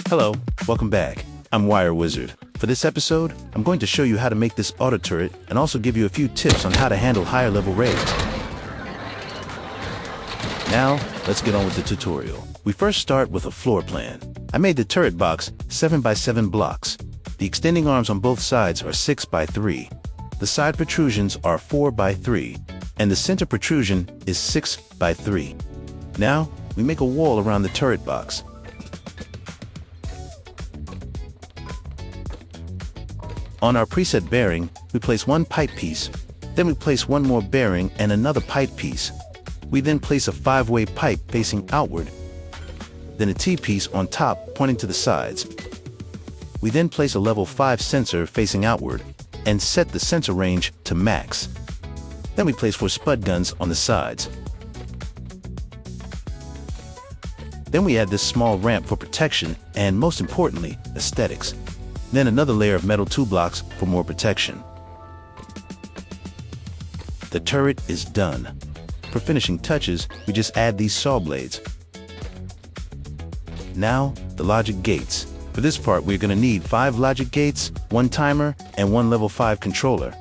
Hello, welcome back. I'm Wire Wizard. For this episode, I'm going to show you how to make this auto turret and also give you a few tips on how to handle higher level raids. Now, let's get on with the tutorial. We first start with a floor plan. I made the turret box 7x7 blocks. The extending arms on both sides are 6x3. The side protrusions are 4x3, and the center protrusion is 6x3. Now, we make a wall around the turret box. On our preset bearing, we place one pipe piece, then we place one more bearing and another pipe piece. We then place a 5-way pipe facing outward, then a T-piece on top pointing to the sides. We then place a level 5 sensor facing outward and set the sensor range to max. Then we place 4 spud guns on the sides. Then we add this small ramp for protection and, most importantly, aesthetics. Then another layer of metal 2 blocks for more protection. The turret is done. For finishing touches, we just add these saw blades. Now, the logic gates. For this part, we're going to need 5 logic gates, 1 timer, and 1 level 5 controller.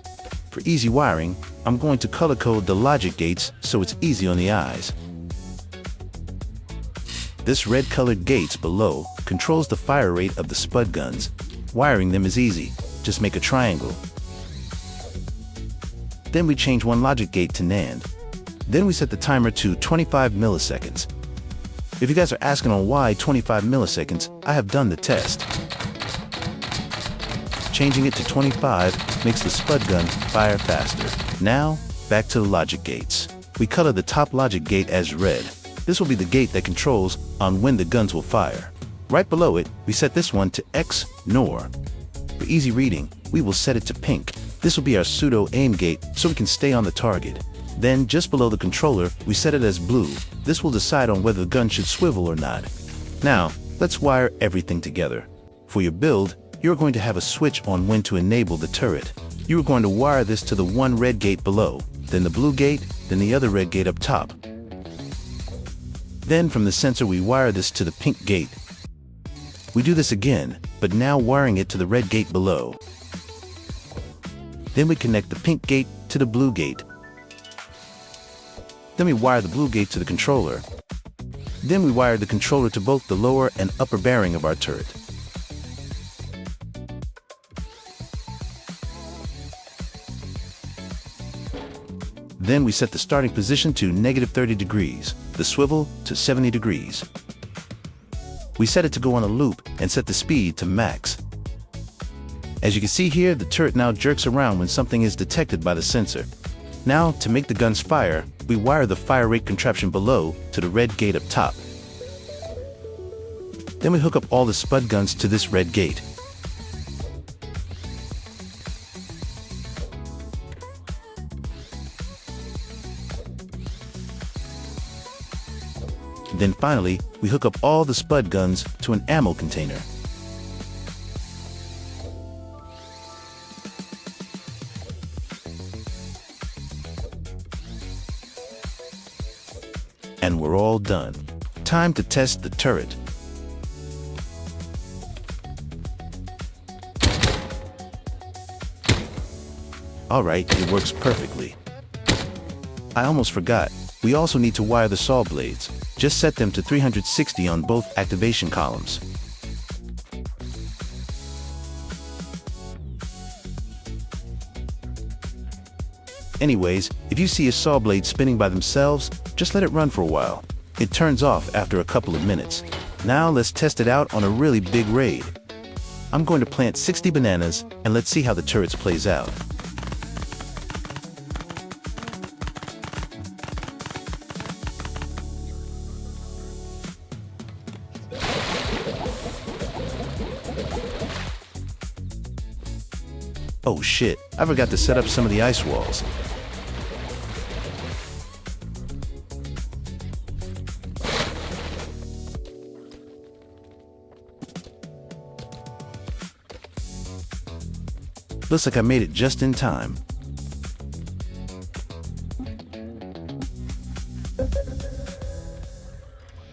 For easy wiring, I'm going to color code the logic gates so it's easy on the eyes. This red colored gates below controls the fire rate of the spud guns. Wiring them is easy, just make a triangle. Then we change one logic gate to NAND. Then we set the timer to 25 milliseconds. If you guys are asking on why 25 milliseconds, I have done the test. Changing it to 25 makes the spud gun fire faster. Now, back to the logic gates. We color the top logic gate as red. This will be the gate that controls on when the guns will fire. Right below it, we set this one to XNOR. For easy reading, we will set it to pink. This will be our pseudo aim gate so we can stay on the target. Then, just below the controller, we set it as blue. This will decide on whether the gun should swivel or not. Now, let's wire everything together. For your build, you're going to have a switch on when to enable the turret. You are going to wire this to the one red gate below, then the blue gate, then the other red gate up top. Then from the sensor we wire this to the pink gate. We do this again, but now wiring it to the red gate below. Then we connect the pink gate to the blue gate. Then we wire the blue gate to the controller. Then we wire the controller to both the lower and upper bearing of our turret. Then we set the starting position to -30 degrees, the swivel to 70 degrees. We set it to go on a loop and set the speed to max. As you can see here, the turret now jerks around when something is detected by the sensor. Now, to make the guns fire, we wire the fire rate contraption below to the red gate up top. Then we hook up all the spud guns to this red gate. Then finally, we hook up all the spud guns to an ammo container. And we're all done. Time to test the turret. Alright, it works perfectly. I almost forgot. We also need to wire the saw blades. Just set them to 360 on both activation columns. Anyways, if you see a saw blade spinning by themselves, just let it run for a while. It turns off after a couple of minutes. Now let's test it out on a really big raid. I'm going to plant 60 bananas and let's see how the turrets plays out. Oh shit, I forgot to set up some of the ice walls. Looks like I made it just in time.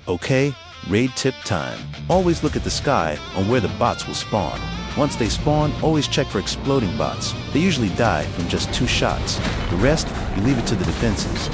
Okay, Raid tip time. Always look at the sky on where the bots will spawn. Once they spawn, always check for exploding bots. They usually die from just 2 shots. The rest, you leave it to the defenses.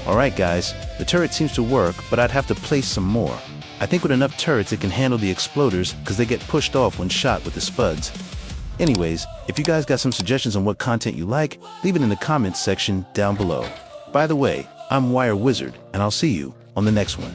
Alright guys, the turret seems to work, but I'd have to place some more. I think with enough turrets it can handle the exploders because they get pushed off when shot with the spuds. Anyways, if you guys got some suggestions on what content you like, leave it in the comments section down below. By the way, I'm Wire Wizard, and I'll see you on the next one.